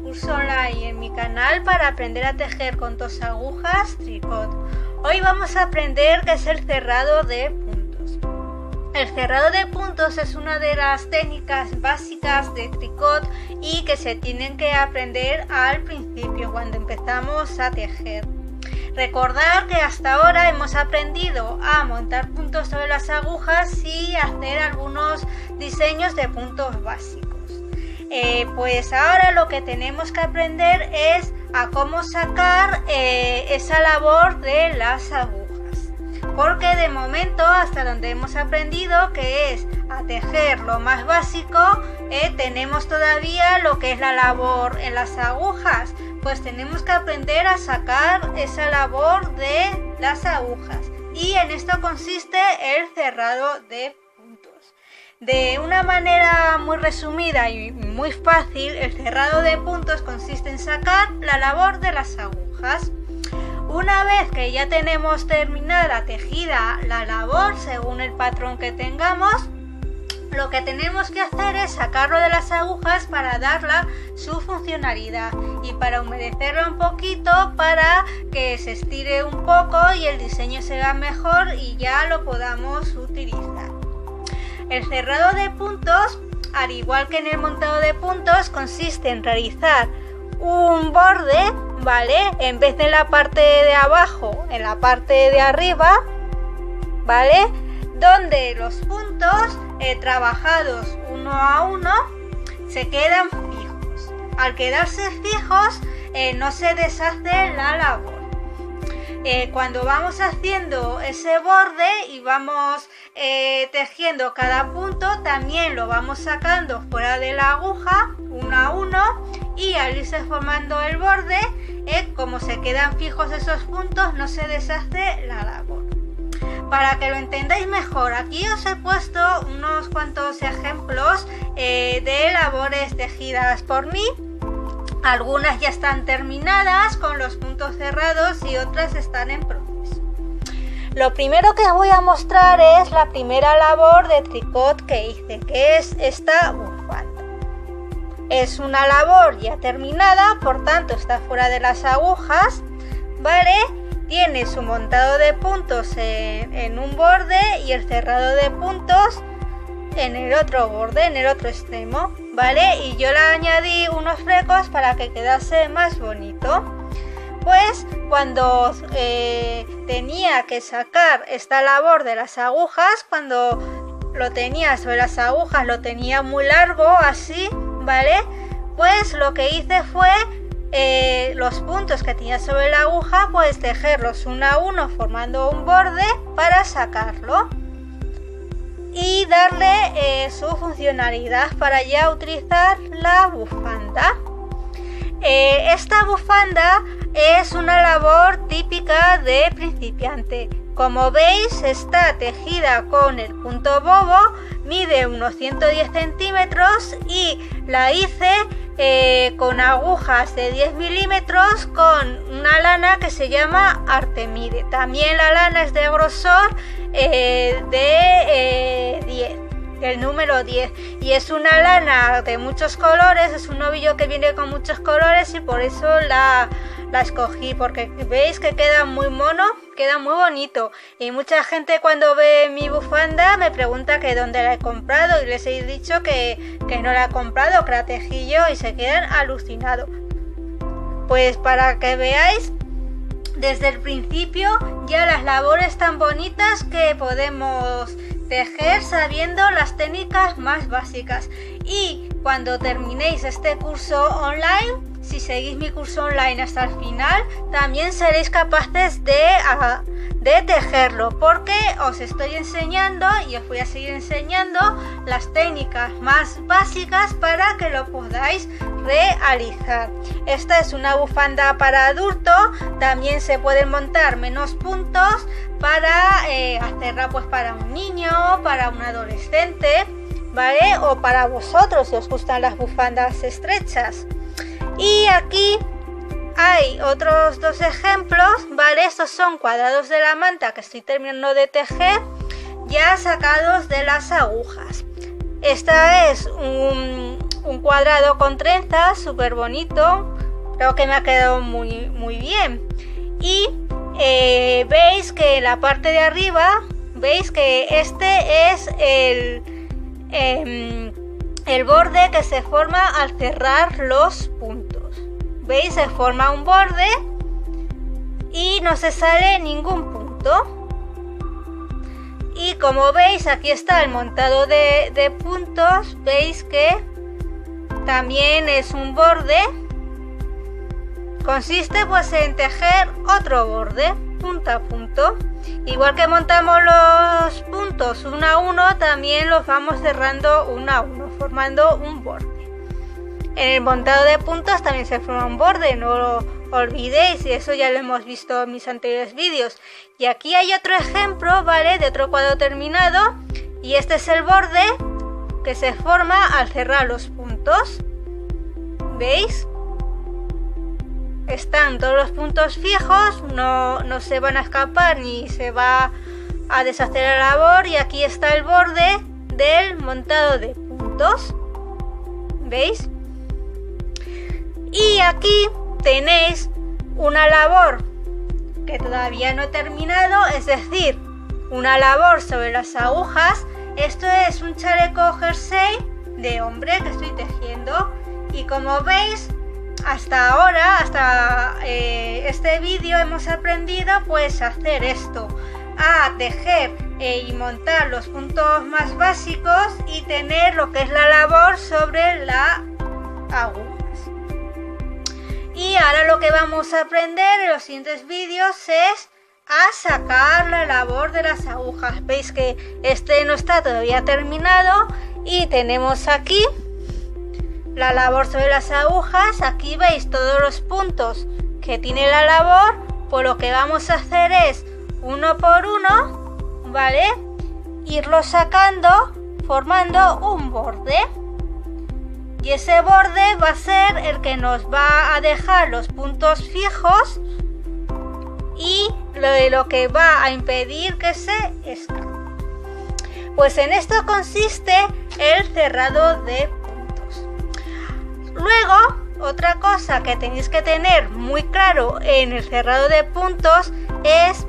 curso online en mi canal para aprender a tejer con 2 agujas tricot. Hoy vamos a aprender qué es el cerrado de puntos. El cerrado de puntos es una de las técnicas básicas de tricot y que se tienen que aprender al principio cuando empezamos a tejer. Recordar que hasta ahora hemos aprendido a montar puntos sobre las agujas y hacer algunos diseños de puntos básicos. Pues ahora lo que tenemos que aprender es a cómo sacar esa labor de las agujas. Porque de momento, hasta donde hemos aprendido, que es a tejer lo más básico, tenemos todavía lo que es la labor en las agujas. Pues tenemos que aprender a sacar esa labor de las agujas. Y en esto consiste el cerrado de puntos. De una manera muy resumida y muy fácil, el cerrado de puntos consiste en sacar la labor de las agujas. Una vez que ya tenemos terminada tejida la labor según el patrón que tengamos, lo que tenemos que hacer es sacarlo de las agujas para darle su funcionalidad y para humedecerlo un poquito para que se estire un poco y el diseño se vea mejor y ya lo podamos utilizar. El cerrado de puntos, al igual que en el montado de puntos, consiste en realizar un borde, ¿vale? En vez de la parte de abajo, en la parte de arriba, ¿vale? Donde los puntos trabajados uno a uno se quedan fijos. Al quedarse fijos no se deshace la labor. Cuando vamos haciendo ese borde y vamos tejiendo cada punto, también lo vamos sacando fuera de la aguja uno a uno y al irse formando el borde, como se quedan fijos esos puntos, no se deshace la labor. Para que lo entendáis mejor, aquí os he puesto unos cuantos ejemplos de labores tejidas por mí. Algunas ya están terminadas con los puntos cerrados y otras están en proceso. Lo primero que os voy a mostrar es la primera labor de tricot que hice, que es esta bufanda. Es una labor ya terminada, por tanto está fuera de las agujas, ¿vale? Tiene su montado de puntos en un borde y el cerrado de puntos en el otro borde, en el otro extremo, ¿vale? Y yo le añadí unos flecos para que quedase más bonito. Pues cuando tenía que sacar esta labor de las agujas, cuando lo tenía sobre las agujas, lo tenía muy largo, así, ¿vale? Pues lo que hice fue los puntos que tenía sobre la aguja, pues tejerlos uno a uno formando un borde para sacarlo y darle su funcionalidad para ya utilizar la bufanda. Esta bufanda es una labor típica de principiante. Como veis, está tejida con el punto bobo, mide unos 110 centímetros y la hice con agujas de 10 milímetros con una lana que se llama Artemide. También la lana es de grosor de 10, del número 10, y es una lana de muchos colores, es un ovillo que viene con muchos colores y por eso la escogí, porque veis que queda muy mono, queda muy bonito y mucha gente cuando ve mi bufanda me pregunta que dónde la he comprado y les he dicho que no la he comprado, que la tejí yo y se quedan alucinados. Pues para que veáis desde el principio ya las labores tan bonitas que podemos tejer sabiendo las técnicas más básicas. Y cuando terminéis este curso online, si seguís mi curso online hasta el final, también seréis capaces de tejerlo, porque os estoy enseñando y os voy a seguir enseñando las técnicas más básicas para que lo podáis realizar. Esta es una bufanda para adulto, también se pueden montar menos puntos para hacerla pues para un niño, para un adolescente, ¿vale? O para vosotros si os gustan las bufandas estrechas. Y aquí hay otros dos ejemplos, ¿vale? Estos son cuadrados de la manta que estoy terminando de tejer, ya sacados de las agujas. Esta es un cuadrado con trenzas, súper bonito. Creo que me ha quedado muy bien. Y veis que en la parte de arriba, veis que este es el borde que se forma al cerrar los puntos. ¿Veis? Se forma un borde y no se sale ningún punto. Y como veis, aquí está el montado de puntos. Veis que también es un borde. Consiste pues en tejer otro borde, punto a punto. Igual que montamos los puntos uno a uno, también los vamos cerrando uno a uno, formando un borde. En el montado de puntos también se forma un borde, no lo olvidéis, y eso ya lo hemos visto en mis anteriores vídeos. Y aquí hay otro ejemplo, ¿vale? De otro cuadro terminado, y este es el borde que se forma al cerrar los puntos. ¿Veis? Están todos los puntos fijos, no se van a escapar ni se va a deshacer la labor, y aquí está el borde del montado de puntos. ¿Veis? Y aquí tenéis una labor que todavía no he terminado, es decir, una labor sobre las agujas. Esto es un chaleco jersey de hombre que estoy tejiendo, y como veis, hasta ahora, hasta este vídeo hemos aprendido pues a hacer esto, a tejer y montar los puntos más básicos y tener lo que es la labor sobre la agujas. Y ahora lo que vamos a aprender en los siguientes vídeos es a sacar la labor de las agujas. Veis que este no está todavía terminado y tenemos aquí la labor sobre las agujas. Aquí veis todos los puntos que tiene la labor. Pues lo que vamos a hacer es uno por uno, ¿vale? Irlo sacando formando un borde. Y ese borde va a ser el que nos va a dejar los puntos fijos y lo que va a impedir que se escape. Pues en esto consiste el cerrado de puntos. Luego, otra cosa que tenéis que tener muy claro en el cerrado de puntos es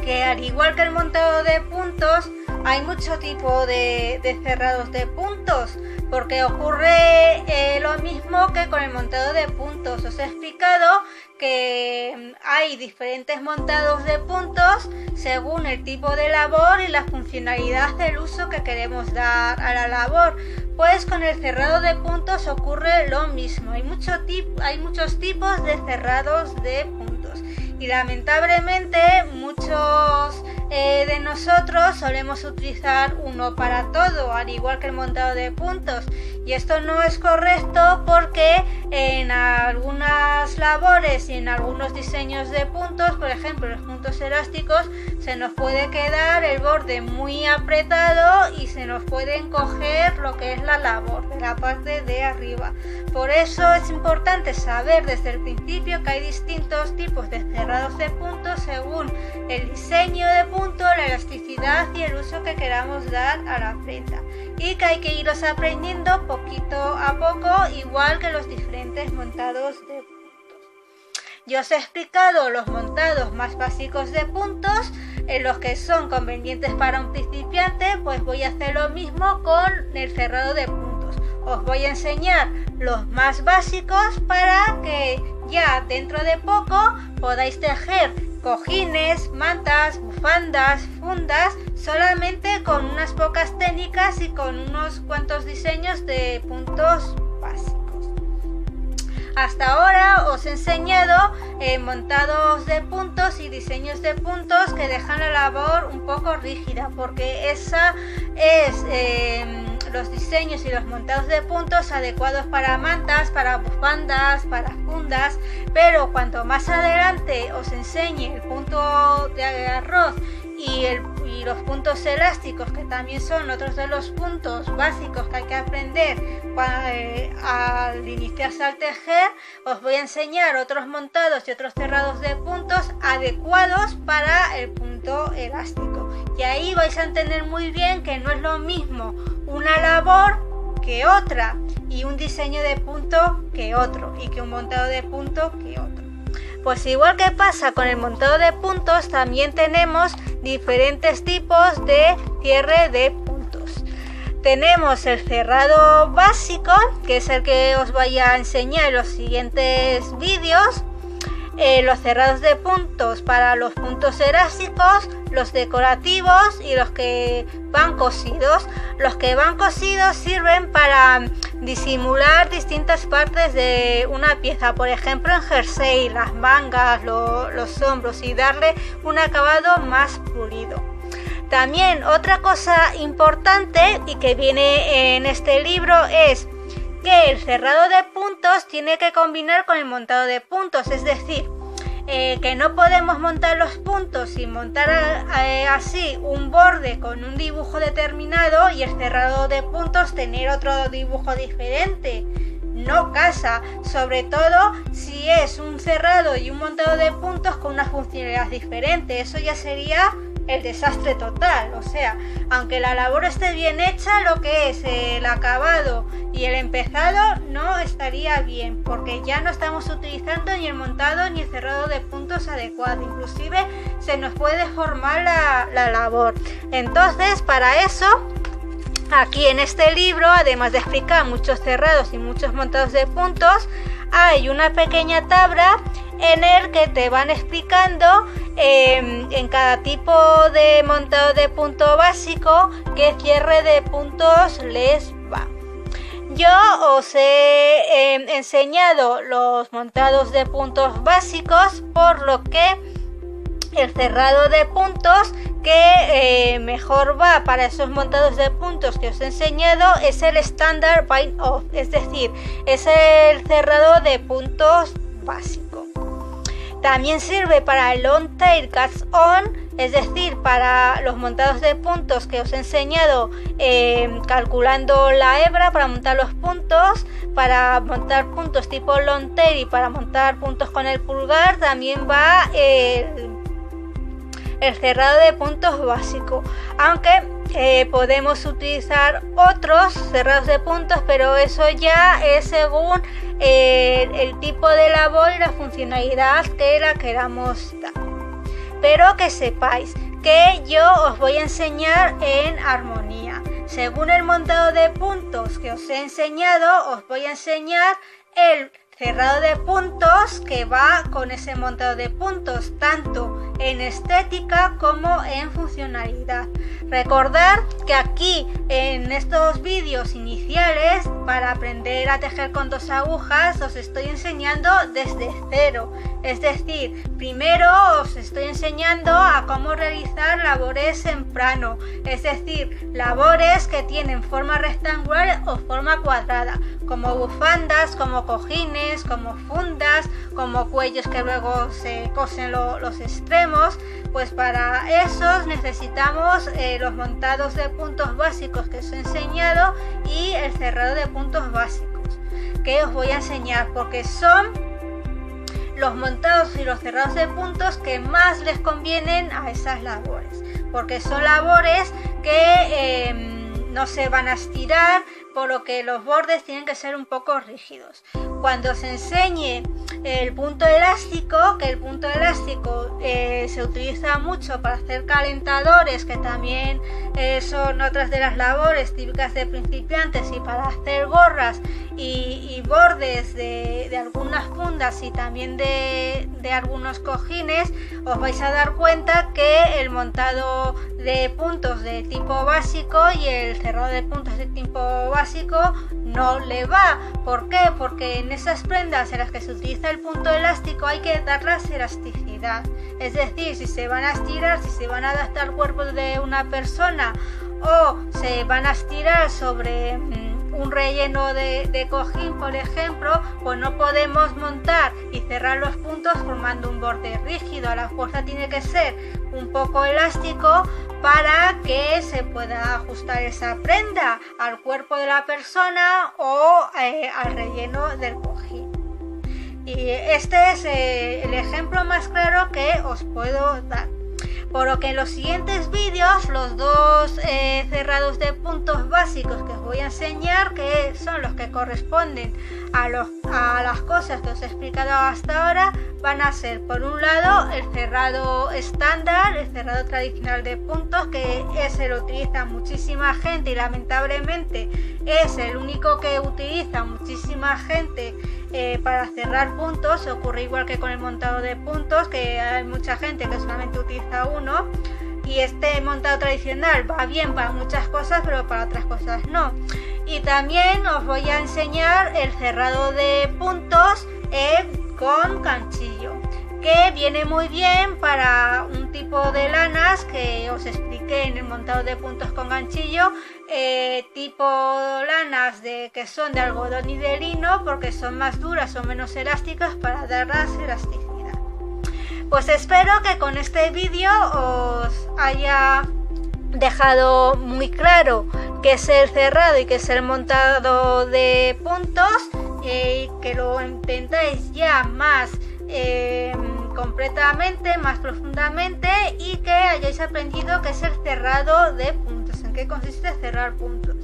que, al igual que el montado de puntos, hay mucho tipo de cerrados de puntos, porque ocurre lo mismo que con el montado de puntos. Os he explicado que hay diferentes montados de puntos según el tipo de labor y la funcionalidad del uso que queremos dar a la labor. Pues con el cerrado de puntos ocurre lo mismo. Hay muchos tipos de cerrados de puntos. Y lamentablemente muchos de nosotros solemos utilizar uno para todo, al igual que el montado de puntos. Y esto no es correcto, porque en algunas labores y en algunos diseños de puntos, por ejemplo los puntos elásticos, se nos puede quedar el borde muy apretado y se nos puede encoger lo que es la labor de la parte de arriba. Por eso es importante saber desde el principio que hay distintos tipos de cerrados de puntos según el diseño de punto, la elasticidad y el uso que queramos dar a la prenda, y que hay que irlos aprendiendo poquito a poco, igual que los diferentes montados de puntos. Yo os he explicado los montados más básicos de puntos, en los que son convenientes para un principiante. Pues voy a hacer lo mismo con el cerrado de puntos. Os voy a enseñar los más básicos para que ya dentro de poco podáis tejer cojines, mantas, bufandas, fundas, solamente con unas pocas técnicas y con unos cuantos diseños de puntos básicos. Hasta ahora os he enseñado montados de puntos y diseños de puntos que dejan la labor un poco rígida, porque esa es los diseños y los montados de puntos adecuados para mantas, para bufandas, para fundas. Pero cuanto más adelante os enseñe el punto de arroz y los puntos elásticos, que también son otros de los puntos básicos que hay que aprender al iniciarse al tejer, os voy a enseñar otros montados y otros cerrados de puntos adecuados para el punto elástico. Y ahí vais a entender muy bien que no es lo mismo una labor que otra, y un diseño de punto que otro y que un montado de punto que otro. Pues igual que pasa con el montado de puntos, también tenemos diferentes tipos de cierre de puntos. Tenemos el cerrado básico, que es el que os voy a enseñar en los siguientes vídeos. Los cerrados de puntos para los puntos elásticos, los decorativos y los que van cosidos. Los que van cosidos sirven para disimular distintas partes de una pieza, por ejemplo en jersey, las mangas, los hombros, y darle un acabado más pulido. También otra cosa importante y que viene en este libro es que el cerrado de puntos tiene que combinar con el montado de puntos, es decir, que no podemos montar los puntos sin montar así un borde con un dibujo determinado y el cerrado de puntos tener otro dibujo diferente. No casa, sobre todo si es un cerrado y un montado de puntos con una funcionalidad diferente. Eso ya sería el desastre total. O sea, aunque la labor esté bien hecha, lo que es el acabado y el empezado no estaría bien, porque ya no estamos utilizando ni el montado ni el cerrado de puntos adecuado. Inclusive se nos puede deformar la labor. Entonces, para eso, aquí en este libro, además de explicar muchos cerrados y muchos montados de puntos, hay una pequeña tabla en el que te van explicando en cada tipo de montado de punto básico qué cierre de puntos les va. Yo os he enseñado los montados de puntos básicos, por lo que el cerrado de puntos que mejor va para esos montados de puntos que os he enseñado es el Standard Bind Off, es decir, es el cerrado de puntos básico. También sirve para el Long Tail Cast On, es decir, para los montados de puntos que os he enseñado calculando la hebra para montar los puntos, para montar puntos tipo Long Tail y para montar puntos con el pulgar. También va el cerrado de puntos básico, aunque podemos utilizar otros cerrados de puntos, pero eso ya es según el tipo de labor y la funcionalidad que la queramos dar. Pero que sepáis que yo os voy a enseñar en armonía. Según el montado de puntos que os he enseñado, os voy a enseñar el cerrado de puntos que va con ese montado de puntos, tanto en estética como en funcionalidad. Recordad que aquí en estos vídeos iniciales para aprender a tejer con 2 agujas os estoy enseñando desde cero, es decir, primero os estoy enseñando a cómo realizar labores en plano, es decir, labores que tienen forma rectangular o forma cuadrada, como bufandas, como cojines, como fundas, como cuellos que luego se cosen los extremos. Pues para esos necesitamos los montados de puntos básicos que os he enseñado y el cerrado de puntos básicos que os voy a enseñar, porque son los montados y los cerrados de puntos que más les convienen a esas labores, porque son labores que no se van a estirar, por lo que los bordes tienen que ser un poco rígidos. Cuando os enseñe el punto elástico, que el punto elástico se utiliza mucho para hacer calentadores, que también son otras de las labores típicas de principiantes, y para hacer gorras y bordes de algunas fundas y también de algunos cojines, os vais a dar cuenta que el montado de puntos de tipo básico y el cerrado de puntos de tipo básico no le va. ¿Por qué? Porque en esas prendas en las que se utiliza el punto elástico hay que darles elasticidad, es decir, si se van a estirar, si se van a adaptar al cuerpo de una persona o se van a estirar sobre un relleno de cojín, por ejemplo, pues no podemos montar y cerrar los puntos formando un borde rígido. A la fuerza tiene que ser un poco elástico para que se pueda ajustar esa prenda al cuerpo de la persona o al relleno del cojín. Y este es el ejemplo más claro que os puedo dar. Por lo que en los siguientes vídeos los dos cerrados de puntos básicos que os voy a enseñar, que son los que corresponden a las cosas que os he explicado hasta ahora, van a ser por un lado el cerrado estándar, el cerrado tradicional de puntos, que ese lo utiliza muchísima gente y lamentablemente es el único que utiliza muchísima gente para cerrar puntos. Ocurre igual que con el montado de puntos, que hay mucha gente que solamente utiliza uno, y este montado tradicional va bien para muchas cosas, pero para otras cosas no. Y también os voy a enseñar el cerrado de puntos con ganchillo, que viene muy bien para un tipo de lanas que os expliqué en el montado de puntos con ganchillo, tipo lanas que son de algodón y de lino, porque son más duras o menos elásticas para darlas elasticidad. Pues espero que con este vídeo os haya dejado muy claro qué es el cerrado y qué es el montado de puntos, que lo entendáis ya más completamente, más profundamente, y que hayáis aprendido qué es el cerrado de puntos, en qué consiste cerrar puntos.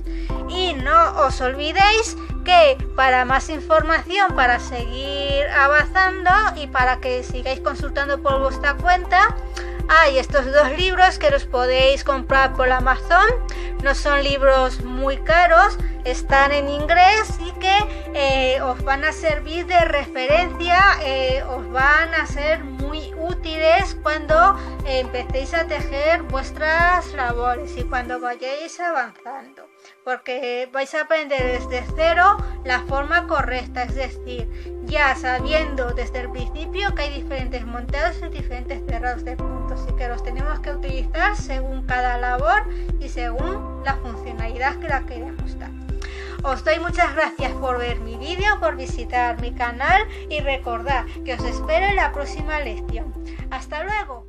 Y no os olvidéis que para más información, para seguir avanzando y para que sigáis consultando por vuestra cuenta, hay estos dos libros que los podéis comprar por Amazon. No son libros muy caros, están en inglés y que os van a servir de referencia, os van a ser muy útiles cuando empecéis a tejer vuestras labores y cuando vayáis avanzando, porque vais a aprender desde cero la forma correcta, es decir, ya sabiendo desde el principio que hay diferentes montados y diferentes cerrados de puntos y que los tenemos que utilizar según cada labor y según la funcionalidad que la queremos dar. Os doy muchas gracias por ver mi vídeo, por visitar mi canal y recordad que os espero en la próxima lección. ¡Hasta luego!